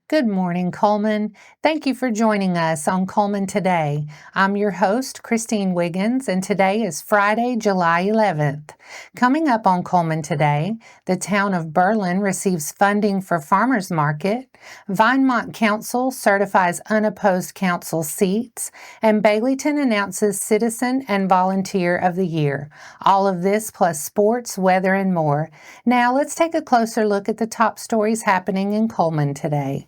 Good morning, Cullman. Thank you for joining us on Cullman Today. I'm your host, Christine Wiggins, and today is Friday, July 11th. Coming up on Cullman Today, the town of Berlin receives funding for farmers market, Vinemont Council certifies unopposed council seats, and Baileyton announces Citizen and Volunteer of the Year. All of this plus sports, weather, and more. Now let's take a closer look at the top stories happening in Cullman today.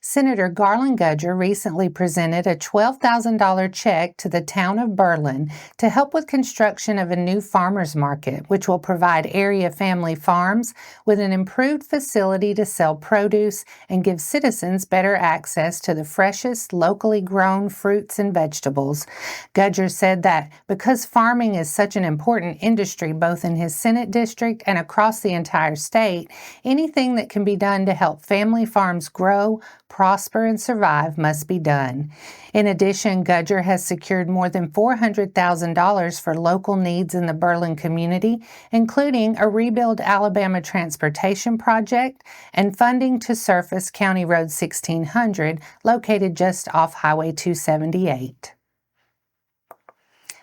Senator Garland Gudger recently presented a $12,000 check to the town of Berlin to help with construction of a new farmers market, which will provide area family farms with an improved facility to sell produce and give citizens better access to the freshest, locally grown fruits and vegetables. Gudger said that because farming is such an important industry both in his Senate district and across the entire state, anything that can be done to help family farms grow, prosper, and survive must be done. In addition, Gudger has secured more than $400,000 for local needs in the Berlin community, including a Rebuild Alabama transportation project and funding to surface County Road 1600, located just off Highway 278.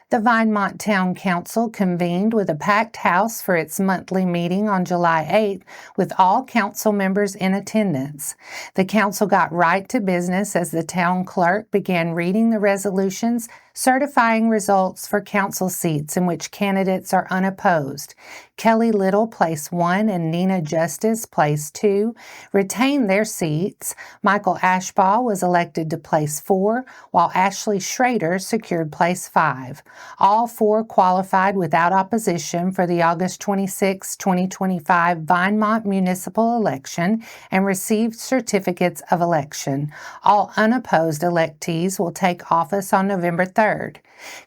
The Vinemont Town Council convened with a packed house for its monthly meeting on July 8th, with all council members in attendance. The council got right to business as the town clerk began reading the resolutions certifying results for council seats in which candidates are unopposed. Kelly Little, place 1, and Nina Justice, place 2, retained their seats. Michael Ashbaugh was elected to place 4, while Ashley Schrader secured place 5. All 4 qualified without opposition for the August 26, 2025 Vinemont municipal election and received certificates of election. All unopposed electees will take office on November 3rd.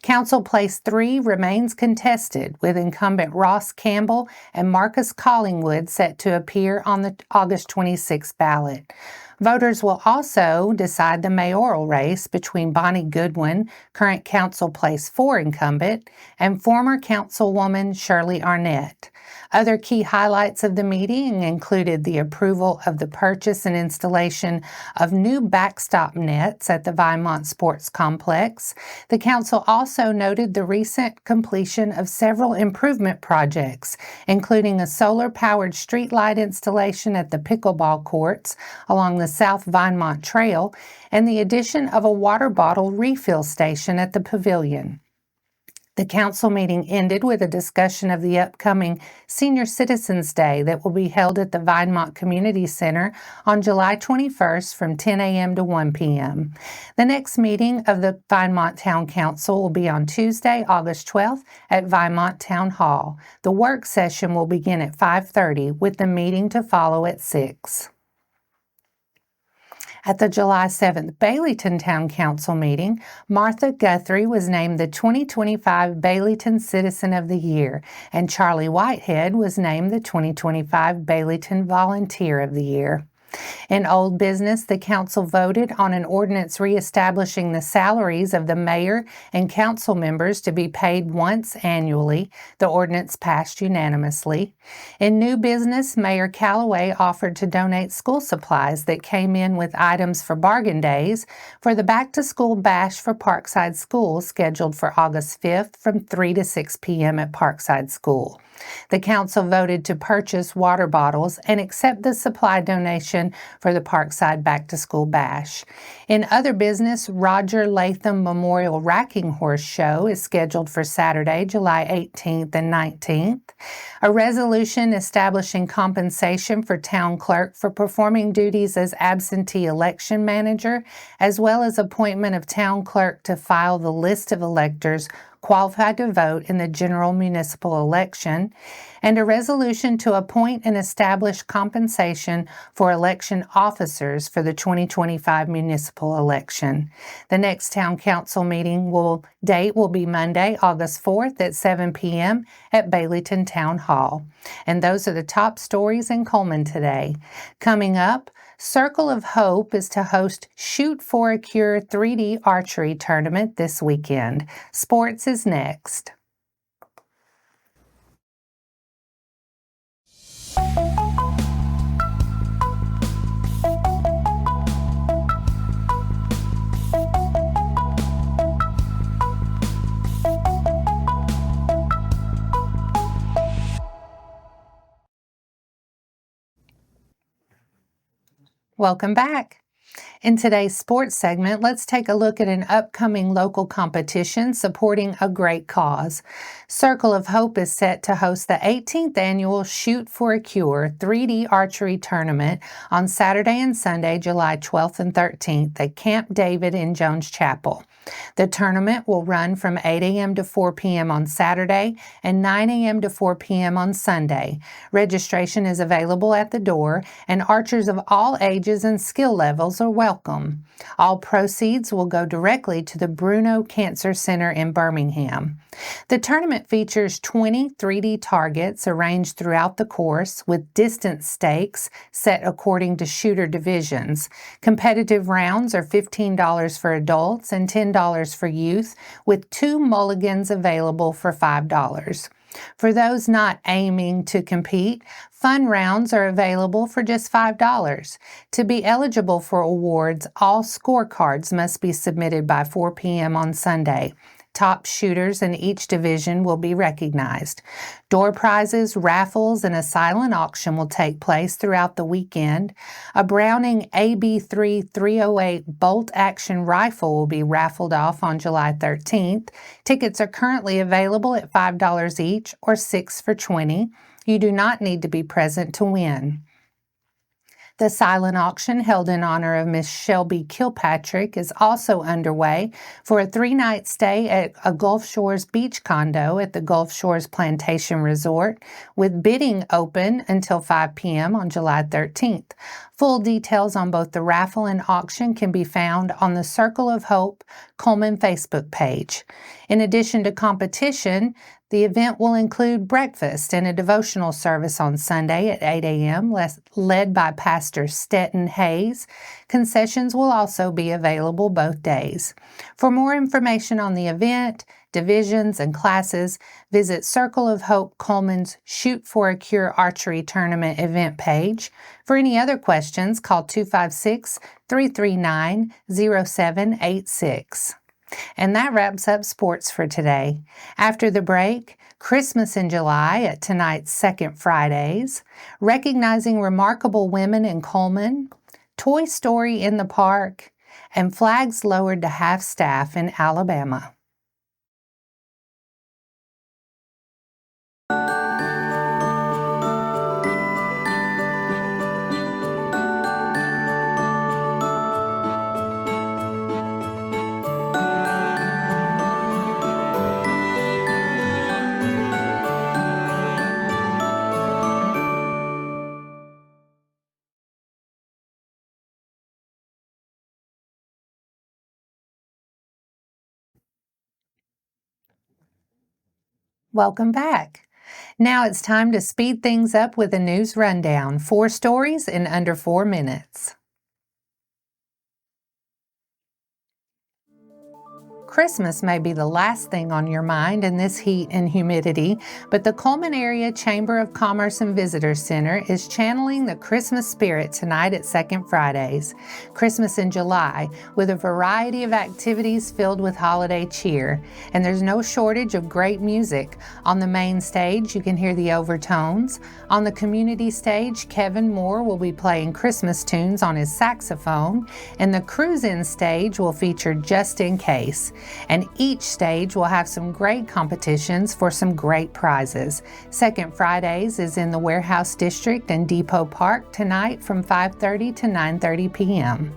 Council Place 3 remains contested, with incumbent Ross Campbell and Marcus Collingwood set to appear on the August 26 ballot. Voters will also decide the mayoral race between Bonnie Goodwin, current Council Place 4 incumbent, and former Councilwoman Shirley Arnett. Other key highlights of the meeting included the approval of the purchase and installation of new backstop nets at the Vinemont Sports Complex. The council also noted the recent completion of several improvement projects, including a solar-powered streetlight installation at the pickleball courts along the South Vinemont Trail and the addition of a water bottle refill station at the pavilion. The council meeting ended with a discussion of the upcoming Senior Citizens Day that will be held at the Vinemont Community Center on July 21st from 10 a.m. to 1 p.m. The next meeting of the Vinemont Town Council will be on Tuesday, August 12th at Vinemont Town Hall. The work session will begin at 5:30 with the meeting to follow at 6. At the July 7th Baileyton Town Council meeting, Martha Guthrie was named the 2025 Baileyton Citizen of the Year, and Charlie Whitehead was named the 2025 Baileyton Volunteer of the Year. In old business, the council voted on an ordinance reestablishing the salaries of the mayor and council members to be paid once annually. The ordinance passed unanimously. In new business, Mayor Callaway offered to donate school supplies that came in with items for bargain days for the back-to-school bash for Parkside School scheduled for August 5th from 3 to 6 p.m. at Parkside School. The council voted to purchase water bottles and accept the supply donation for the Parkside Back to School Bash. In other business, Roger Latham Memorial Racking Horse Show is scheduled for Saturday, July 18th and 19th. A resolution establishing compensation for town clerk for performing duties as absentee election manager, as well as appointment of town clerk to file the list of electors qualified to vote in the general municipal election, and a resolution to appoint and establish compensation for election officers for the 2025 municipal election. The next town council meeting date will be Monday, August 4th at 7 p.m. at Baileyton Town Hall. And those are the top stories in Cullman today. Coming up, Circle of Hope is to host Shoot for a Cure 3D archery tournament this weekend. Sports is next. Welcome back. In today's sports segment, let's take a look at an upcoming local competition supporting a great cause. Circle of Hope is set to host the 18th annual Shoot for a Cure 3D archery tournament on Saturday and Sunday, July 12th and 13th at Camp David in Jones Chapel. The tournament will run from 8 a.m. to 4 p.m. on Saturday and 9 a.m. to 4 p.m. on Sunday. Registration is available at the door, and archers of all ages and skill levels are welcome. All proceeds will go directly to the Bruno Cancer Center in Birmingham. The tournament features 20 3D targets arranged throughout the course with distance stakes set according to shooter divisions. Competitive rounds are $15 for adults and $10 for youth, with 2 mulligans available for $5. For those not aiming to compete, fun rounds are available for just $5. To be eligible for awards, all scorecards must be submitted by 4 p.m. on Sunday. Top shooters in each division will be recognized. Door prizes, raffles, and a silent auction will take place throughout the weekend. A Browning AB3 308 bolt-action rifle will be raffled off on July 13th. Tickets are currently available at $5 each or $6 for $20. You do not need to be present to win. The silent auction held in honor of Miss Shelby Kilpatrick is also underway for a 3-night stay at a Gulf Shores beach condo at the Gulf Shores Plantation Resort, with bidding open until 5 p.m. on July 13th. Full details on both the raffle and auction can be found on the Circle of Hope Cullman Facebook page. In addition to competition, the event will include breakfast and a devotional service on Sunday at 8 a.m., led by Pastor Stetton Hayes. Concessions will also be available both days. For more information on the event, divisions, and classes, visit Circle of Hope Cullman's Shoot for a Cure Archery Tournament event page. For any other questions, call 256-339-0786. And that wraps up sports for today. After the break, Christmas in July at tonight's Second Fridays, recognizing remarkable women in Cullman, Toy Story in the Park, and flags lowered to half-staff in Alabama. Welcome back. Now it's time to speed things up with a news rundown. 4 stories in under 4 minutes. Christmas may be the last thing on your mind in this heat and humidity, but the Cullman Area Chamber of Commerce and Visitor Center is channeling the Christmas spirit tonight at Second Fridays, Christmas in July, with a variety of activities filled with holiday cheer. And there's no shortage of great music. On the main stage, you can hear the overtones. On the community stage, Kevin Moore will be playing Christmas tunes on his saxophone, and the cruise-in stage will feature Just in Case. And each stage will have some great competitions for some great prizes. Second Fridays is in the Warehouse District and Depot Park tonight from 5:30 to 9:30 p.m.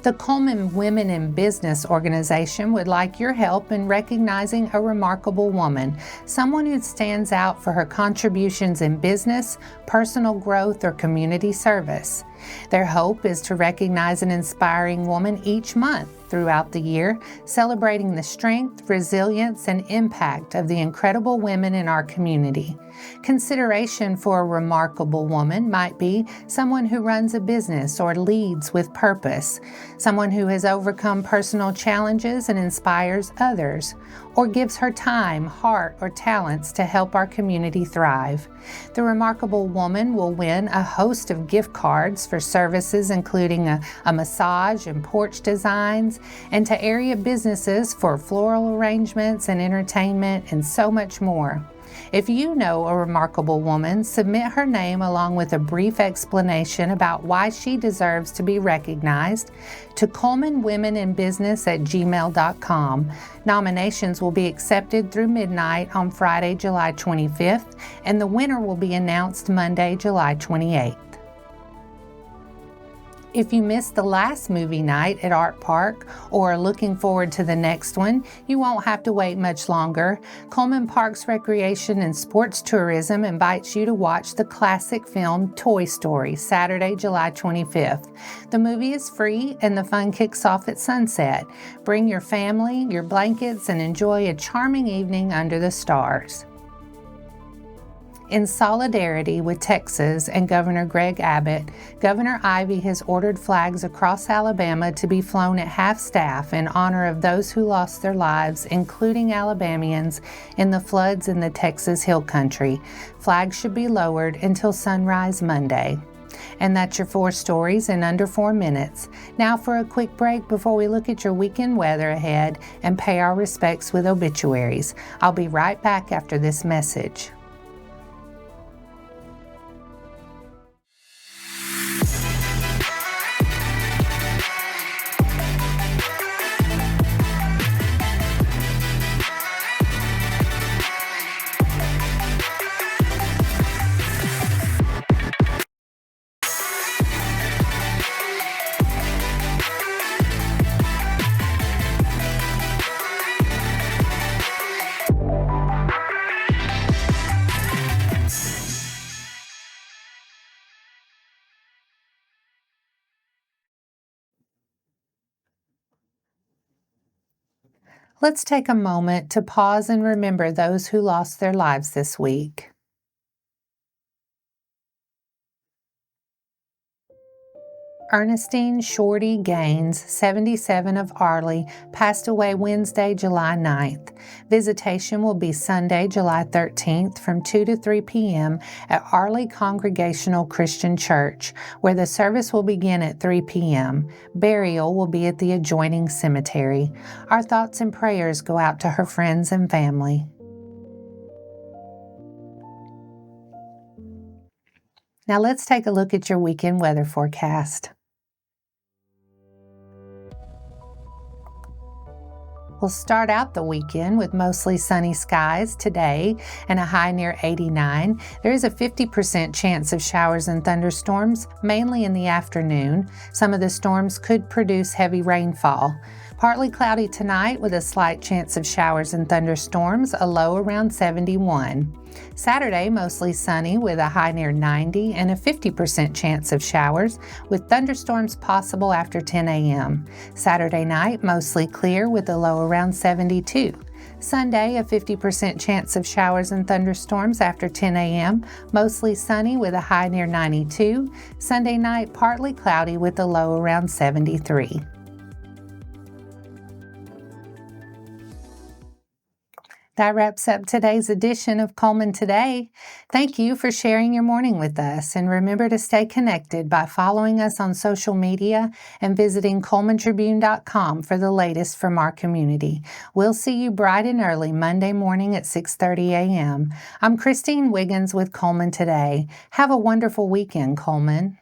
The Cullman Women in Business organization would like your help in recognizing a remarkable woman, someone who stands out for her contributions in business, personal growth, or community service. Their hope is to recognize an inspiring woman each month throughout the year, celebrating the strength, resilience, and impact of the incredible women in our community. Consideration for a remarkable woman might be someone who runs a business or leads with purpose, someone who has overcome personal challenges and inspires others, or gives her time, heart, or talents to help our community thrive. The remarkable woman will win a host of gift cards for services including a massage and porch designs, and to area businesses for floral arrangements and entertainment, and so much more. If you know a remarkable woman, submit her name along with a brief explanation about why she deserves to be recognized to cullmanwomeninbusiness@gmail.com. Nominations will be accepted through midnight on Friday, July 25th, and the winner will be announced Monday, July 28th. If you missed the last movie night at Art Park or are looking forward to the next one, you won't have to wait much longer. Cullman Parks Recreation and Sports Tourism invites you to watch the classic film Toy Story, Saturday, July 25th. The movie is free and the fun kicks off at sunset. Bring your family, your blankets, and enjoy a charming evening under the stars. In solidarity with Texas and Governor Greg Abbott, Governor Ivey has ordered flags across Alabama to be flown at half-staff in honor of those who lost their lives, including Alabamians, in the floods in the Texas Hill Country. Flags should be lowered until sunrise Monday. And that's your 4 stories in under 4 minutes. Now for a quick break before we look at your weekend weather ahead and pay our respects with obituaries. I'll be right back after this message. Let's take a moment to pause and remember those who lost their lives this week. Ernestine Shorty Gaines, 77 of Arley, passed away Wednesday, July 9th. Visitation will be Sunday, July 13th from 2 to 3 p.m. at Arley Congregational Christian Church, where the service will begin at 3 p.m. Burial will be at the adjoining cemetery. Our thoughts and prayers go out to her friends and family. Now let's take a look at your weekend weather forecast. We'll start out the weekend with mostly sunny skies today and a high near 89. There is a 50% chance of showers and thunderstorms, mainly in the afternoon. Some of the storms could produce heavy rainfall. Partly cloudy tonight with a slight chance of showers and thunderstorms, a low around 71. Saturday, mostly sunny with a high near 90 and a 50% chance of showers, with thunderstorms possible after 10 a.m. Saturday night, mostly clear with a low around 72. Sunday, a 50% chance of showers and thunderstorms after 10 a.m., mostly sunny with a high near 92. Sunday night, partly cloudy with a low around 73. That wraps up today's edition of Cullman Today. Thank you for sharing your morning with us, and remember to stay connected by following us on social media and visiting cullmantribune.com for the latest from our community. We'll see you bright and early Monday morning at 6:30 a.m. I'm Christine Wiggins with Cullman Today. Have a wonderful weekend, Cullman.